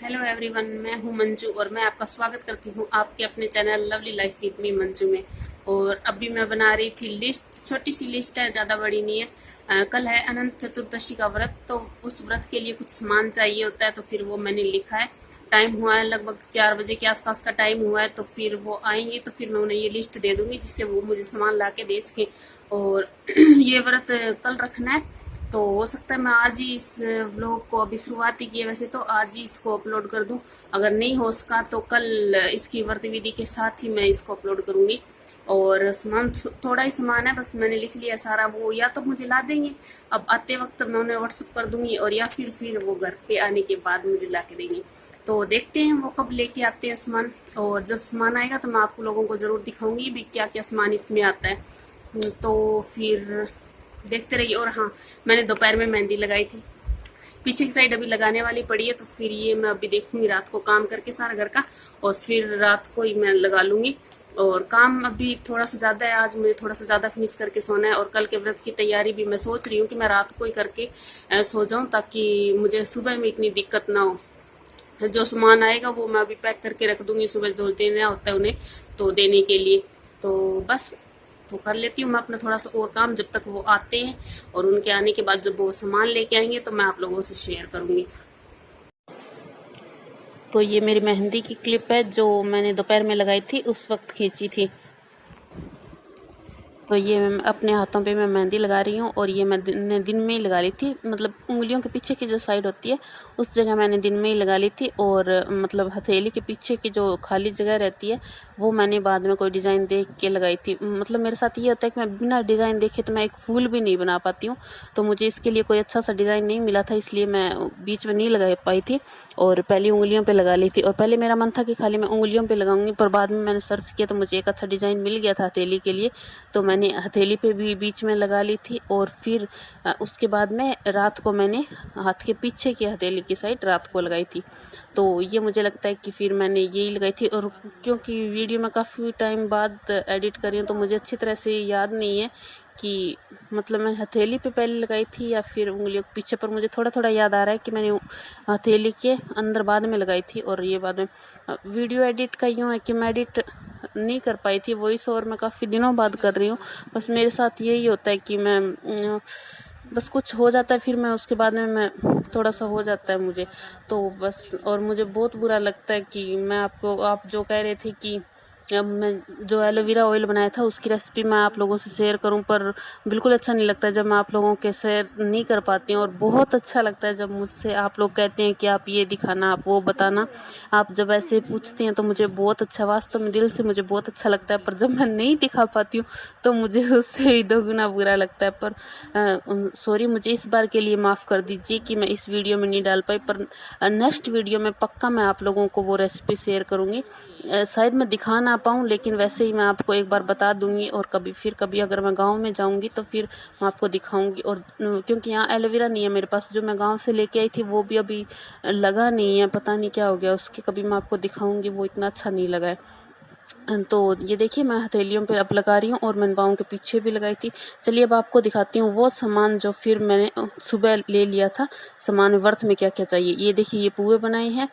Hello everyone, मैं हूं मंजू और मैं आपका स्वागत करती हूं आपके अपने channel lovely life with me Manju में। और अभी मैं बना रही थी लिस्ट, छोटी सी लिस्ट है, ज़्यादा बड़ी नहीं है। कल है अनंत चतुर्दशी का व्रत, तो उस व्रत के लिए कुछ सामान चाहिए होता है, तो फिर वो मैंने लिखा है। टाइम हुआ है लगभग 4 बजे के आसपास का टाइम हुआ है, तो फिर वो आएंगे तो फिर मैं उन्हें ये लिस्ट दे दूंगी जिससे वो मुझे सामान ला के दे सकें। और ये व्रत कल रखना है, तो हो सकता है मैं आज ही इस व्लॉग को, अभी शुरुआत ही की है वैसे, तो आज ही इसको अपलोड कर दूं। अगर नहीं हो सका तो कल इसकी व्रत विधि के साथ ही मैं इसको अपलोड करूंगी। और सामान थोड़ा ही सामान है, बस मैंने लिख लिया सारा। वो या तो मुझे ला देंगे, अब आते वक्त मैं उन्हें व्हाट्सअप कर दूंगी, और या फिर वो घर पे आने के बाद मुझे ला के देंगे। तो देखते हैं वो कब लेके आते हैं सामान। और जब सामान आएगा तो मैं आपको लोगों को ज़रूर दिखाऊंगी भी क्या क्या सामान इसमें आता है। तो फिर देखते रहिए। और हाँ, मैंने दोपहर में मेहंदी लगाई थी, पीछे की साइड अभी लगाने वाली पड़ी है, तो फिर ये मैं अभी देखूंगी रात को काम करके सारा घर का, और फिर रात को ही मैं लगा लूंगी। और काम अभी थोड़ा सा ज़्यादा है, आज मुझे थोड़ा सा ज़्यादा फिनिश करके सोना है। और कल के व्रत की तैयारी भी मैं सोच रही हूँ कि मैं रात को ही करके सो जाऊँ, ताकि मुझे सुबह में इतनी दिक्कत ना हो। जो सामान आएगा वो मैं अभी पैक करके रख दूंगी, सुबह जो देना होता है उन्हें तो देने के लिए। तो बस, तो कर लेती हूँ मैं अपना थोड़ा सा और काम जब तक वो आते हैं। और उनके आने के बाद जब वो सामान लेके आएंगे तो मैं आप लोगों से शेयर करूंगी। तो ये मेरी मेहंदी की क्लिप है जो मैंने दोपहर में लगाई थी, उस वक्त खींची थी। तो ये मैं अपने हाथों पे मैं मेहंदी लगा रही हूँ, और ये मैं दिन में ही लगा ली थी, मतलब उंगलियों के पीछे की जो साइड होती है उस जगह मैंने दिन में ही लगा ली थी। और मतलब हथेली के पीछे की जो खाली जगह रहती है वो मैंने बाद में कोई डिज़ाइन देख के लगाई थी। मतलब मेरे साथ ये होता है कि मैं बिना डिज़ाइन देखे तो मैं एक फूल भी नहीं बना पाती हूँ, तो मुझे इसके लिए कोई अच्छा सा डिज़ाइन नहीं मिला था, इसलिए मैं बीच में नहीं लगा पाई थी और पहले उंगलियों पे लगा ली थी। और पहले मेरा मन था कि खाली मैं उंगलियों पे लगाऊंगी, पर बाद में मैंने सर्च किया तो मुझे एक अच्छा डिज़ाइन मिल गया था हथेली के लिए, तो मैंने हथेली पे भी बीच में लगा ली थी। और फिर उसके बाद में रात को मैंने हाथ के पीछे की हथेली की साइड रात को लगाई थी। तो ये मुझे लगता है कि फिर मैंने यही लगाई थी। और क्योंकि वीडियो में काफ़ी टाइम बाद एडिट कर रही हूँ तो मुझे अच्छी तरह से याद नहीं है कि मतलब मैं हथेली पे पहले लगाई थी या फिर उंगलियों के पीछे, पर मुझे थोड़ा थोड़ा याद आ रहा है कि मैंने हथेली के अंदर बाद में लगाई थी। और ये बाद में वीडियो एडिट का यूँ है कि मैं एडिट नहीं कर पाई थी, वॉइस ओवर मैं काफ़ी दिनों बाद कर रही हूँ। बस मेरे साथ यही होता है कि मैं बस कुछ हो जाता है, फिर मैं उसके बाद में मैं थोड़ा सा हो जाता है मुझे, तो बस। और मुझे बहुत बुरा लगता है कि मैं आपको, आप जो कह रहे थे कि अब मैं जो एलोवेरा ऑयल बनाया था उसकी रेसिपी मैं आप लोगों से शेयर करूं, पर बिल्कुल अच्छा नहीं लगता जब मैं आप लोगों के शेयर नहीं कर पाती हूँ। और बहुत अच्छा लगता है जब मुझसे आप लोग कहते हैं कि आप ये दिखाना, आप वो बताना। आप जब ऐसे पूछते हैं तो मुझे बहुत अच्छा, वास्तव में दिल से मुझे बहुत अच्छा लगता है, पर जब मैं नहीं दिखा पाती हूँ तो मुझे उससे ही दोगुना बुरा लगता है। पर सॉरी, मुझे इस बार के लिए माफ़ कर दीजिए कि मैं इस वीडियो में नहीं डाल पाई, पर नेक्स्ट वीडियो में पक्का मैं आप लोगों को वो रेसिपी शेयर करूँगी। शायद मैं दिखा ना पाऊँ, लेकिन वैसे ही मैं आपको एक बार बता दूंगी। और कभी अगर मैं गांव में जाऊंगी तो फिर मैं आपको दिखाऊंगी। और क्योंकि यहाँ एलोवेरा नहीं है मेरे पास, जो मैं गांव से लेके आई थी वो भी अभी लगा नहीं है, पता नहीं क्या हो गया उसके, कभी मैं आपको दिखाऊंगी, वो इतना अच्छा नहीं लगा है। तो ये देखिए मैं हथेलियों पे अब लगा रही हूँ और मैंने बाहों के पीछे भी लगाई थी। चलिए अब आपको दिखाती हूँ वो सामान जो फिर मैंने सुबह ले लिया था। सामान व्रत में क्या क्या चाहिए, ये देखिए, ये पुए बनाए हैं,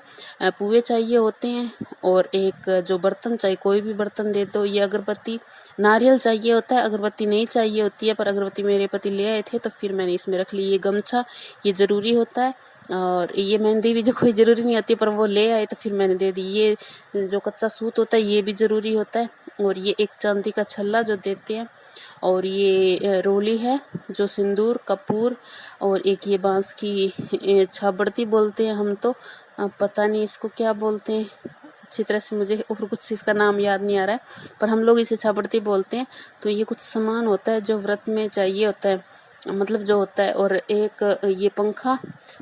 पुए चाहिए होते हैं। और एक जो बर्तन चाहिए, कोई भी बर्तन दे दो। ये अगरबत्ती, नारियल चाहिए होता है, अगरबत्ती नहीं चाहिए होती है, पर अगरबत्ती मेरे पति ले आए थे तो फिर मैंने इसमें रख ली। ये गमछा, ये ज़रूरी होता है। और ये मेहंदी भी जो कोई ज़रूरी नहीं होती पर वो ले आए तो फिर मैंने दे दी। ये जो कच्चा सूत होता है ये भी ज़रूरी होता है। और ये एक चांदी का छल्ला जो देते हैं। और ये रोली है, जो सिंदूर, कपूर, और एक ये बांस की छाबड़ती बोलते हैं हम तो, पता नहीं इसको क्या बोलते हैं अच्छी तरह से, मुझे और कुछ इसका नाम याद नहीं आ रहा है, पर हम लोग इसे छाबड़ती बोलते हैं। तो ये कुछ सामान होता है जो व्रत में चाहिए होता है, मतलब जो होता है। और एक ये पंखा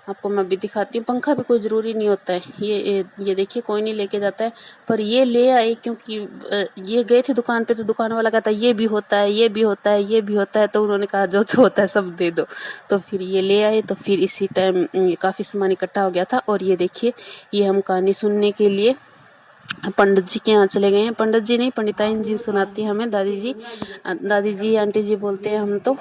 आपको मैं भी दिखाती हूँ। पंखा भी कोई ज़रूरी नहीं होता है, ये देखिए कोई नहीं लेके जाता है, पर ये ले आए क्योंकि ये गए थे दुकान पे तो दुकान वाला कहता है ये भी होता है, ये भी होता है, ये भी होता है, तो उन्होंने कहा जो जो होता है सब दे दो। तो फिर ये ले आए, तो फिर इसी टाइम काफ़ी सामान इकट्ठा हो गया था। और ये देखिए, ये हम कहानी सुनने के लिए पंडित जी के यहाँ चले गए हैं। पंडित जी नहीं, पंडिताइन जी सुनाती है हमें, दादी जी आंटी जी बोलते हैं हम तो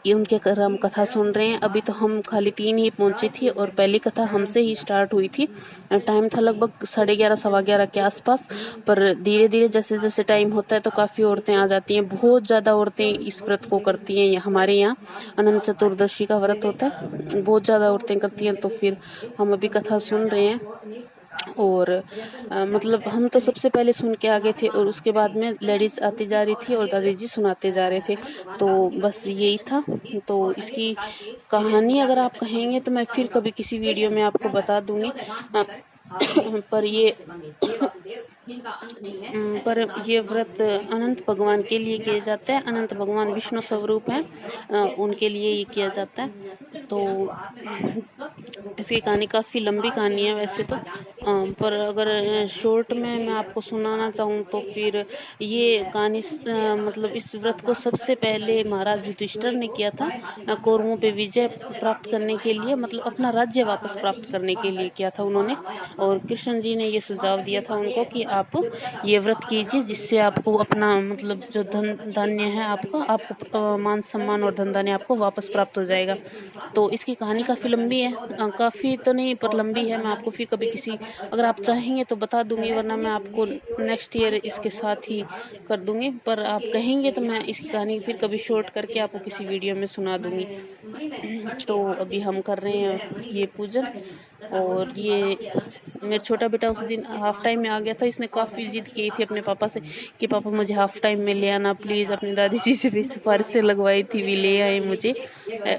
ये उनके घर हम कथा सुन रहे हैं। अभी तो हम खाली 3 ही पहुंची थी और पहली कथा हमसे ही स्टार्ट हुई थी। टाइम था लगभग 11:30 सवा 11 के आसपास, पर धीरे धीरे जैसे जैसे टाइम होता है तो काफ़ी औरतें आ जाती हैं। बहुत ज़्यादा औरतें इस व्रत को करती हैं। हमारे यहाँ अनंत चतुर्दशी का व्रत होता है, बहुत ज़्यादा औरतें करती हैं। तो फिर हम अभी कथा सुन रहे हैं और मतलब हम तो सबसे पहले सुन के आ गए थे और उसके बाद में लेडीज आती जा रही थी और दादी जी सुनाते जा रहे थे। तो बस यही था। तो इसकी कहानी अगर आप कहेंगे तो मैं फिर कभी किसी वीडियो में आपको बता दूंगी। पर ये व्रत अनंत भगवान के लिए किया जाता है। अनंत भगवान विष्णु स्वरूप हैं, उनके लिए ये किया जाता है। तो इसकी कहानी काफ़ी लंबी कहानी है वैसे तो, पर अगर शॉर्ट में मैं आपको सुनाना चाहूँ तो फिर ये कहानी मतलब इस व्रत को सबसे पहले महाराज युधिष्ठिर ने किया था कौरवों पे विजय प्राप्त करने के लिए, मतलब अपना राज्य वापस प्राप्त करने के लिए किया था उन्होंने। और कृष्ण जी ने ये सुझाव दिया था उनको कि आप ये व्रत कीजिए जिससे आपको अपना मतलब जो धन धान्य है आपको मान सम्मान और धन धान्य आपको वापस प्राप्त हो जाएगा। तो इसकी कहानी काफ़ी लंबी है, काफ़ी तो नहीं पर लंबी है। मैं आपको फिर कभी किसी अगर आप चाहेंगे तो बता दूंगी, वरना मैं आपको नेक्स्ट ईयर इसके साथ ही कर दूंगी। पर आप कहेंगे तो मैं इसकी कहानी फिर कभी शॉर्ट करके आपको किसी वीडियो में सुना दूंगी। तो अभी हम कर रहे हैं ये पूजन। और ये मेरा छोटा बेटा उस दिन हाफ टाइम में आ गया था। इसने काफ़ी जिद की थी अपने पापा से कि पापा मुझे हाफ टाइम में ले आना प्लीज़। अपनी दादी जी से भी सिफारिश से लगवाई थी, भी ले आए मुझे।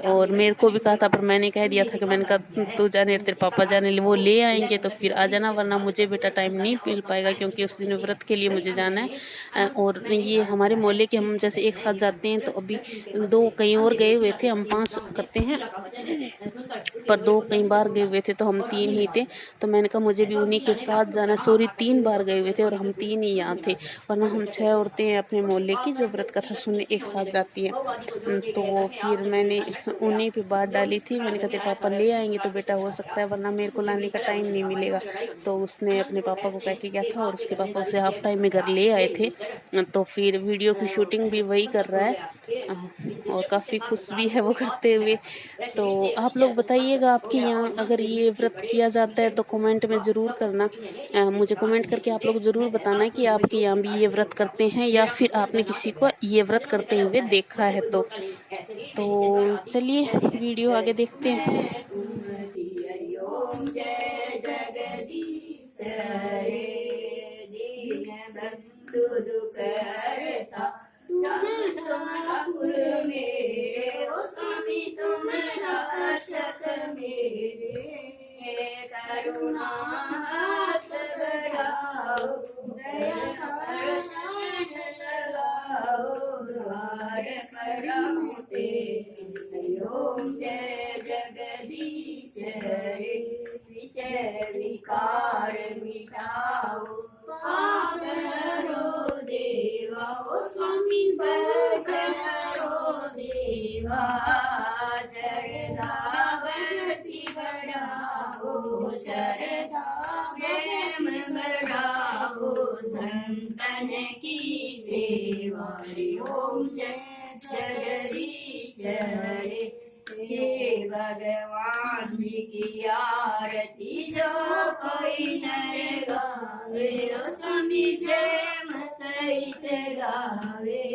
और मेरे को भी कहा था पर मैंने कह दिया था कि मैंने कहा तू जाने तेरे पापा जाने, वो ले आएंगे तो फिर आ जाना, वरना मुझे बेटा टाइम नहीं मिल पाएगा क्योंकि उस दिन व्रत के लिए मुझे जाना है। और ये हमारे मोहल्ले के हम जैसे एक साथ जाते हैं तो अभी 2 कहीं और गए हुए थे, हम 5 करते हैं पर 2 कई बार गए हुए थे तो हम 3 ही थे। तो मैंने कहा मुझे भी उन्हीं के साथ जाना। सॉरी 3 बार गए हुए थे और हम 3 ही यहाँ थे, वरना हम 6 औरतें हैं अपने मोहल्ले की जो व्रत कथा सुनने एक साथ जाती हैं। तो फिर मैंने उन्हीं पे बात डाली थी। मैंने कहा तेरे पापा ले आएंगे तो बेटा हो सकता है, वरना मेरे को लाने का टाइम नहीं मिलेगा। तो उसने अपने पापा को कह के गया था और उसके पापा उसे हाफ टाइम में घर ले आए थे। तो फिर वीडियो की शूटिंग भी वही कर रहा है और काफ़ी खुश भी है वो करते हुए। तो आप लोग बताइएगा आपके यहाँ अगर ये व्रत किया जाता है तो कमेंट में ज़रूर करना। मुझे कमेंट करके आप लोग ज़रूर बताना कि आपके यहाँ भी ये व्रत करते हैं या फिर आपने किसी को ये व्रत करते हुए देखा है। तो चलिए वीडियो आगे देखते हैं। ओम जय जगदीश रे, विषय विकार मिटाओ, पाप हरो देवा, ओ स्वामी पाप हरो देवा, जगदावती बढ़ाओ, शरदा प्रेम बढ़ाओ, संतन की सेवा। ओम जय जगदीश रे, हे भगवान जी की आरती जो कोई नर गावे, ओ स्वामी जय मत गावे।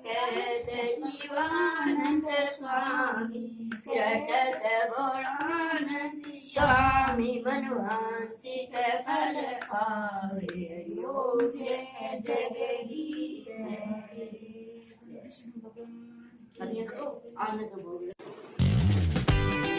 कहत शिवानंद स्वामी, कहत गौरानंद स्वामी, मनवांचित फल पावे। ओम जय जगदीश रे।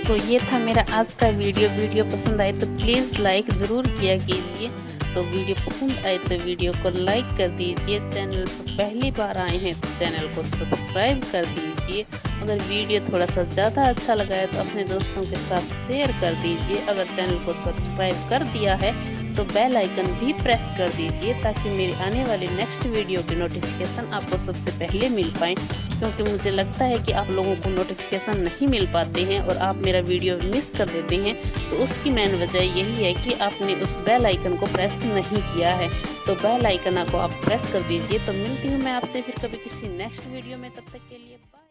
तो ये था मेरा आज का वीडियो पसंद आए तो प्लीज़ लाइक ज़रूर किया कीजिए। तो वीडियो पसंद आए तो वीडियो को लाइक कर दीजिए। चैनल पर पहली बार आए हैं तो चैनल को सब्सक्राइब कर दीजिए। अगर वीडियो थोड़ा सा ज़्यादा अच्छा लगा है तो अपने दोस्तों के साथ शेयर कर दीजिए। अगर चैनल को सब्सक्राइब कर दिया है तो बेल आइकन भी प्रेस कर दीजिए ताकि मेरे आने वाले नेक्स्ट वीडियो की नोटिफिकेशन आपको सबसे पहले मिल पाए। क्योंकि मुझे लगता है कि आप लोगों को नोटिफिकेशन नहीं मिल पाते हैं और आप मेरा वीडियो मिस कर देते हैं। तो उसकी मेन वजह यही है कि आपने उस बेल आइकन को प्रेस नहीं किया है। तो बेल आइकन को आप प्रेस कर दीजिए। तो मिलती हूँ मैं आपसे फिर कभी किसी नेक्स्ट वीडियो में, तब तक के लिए बाय।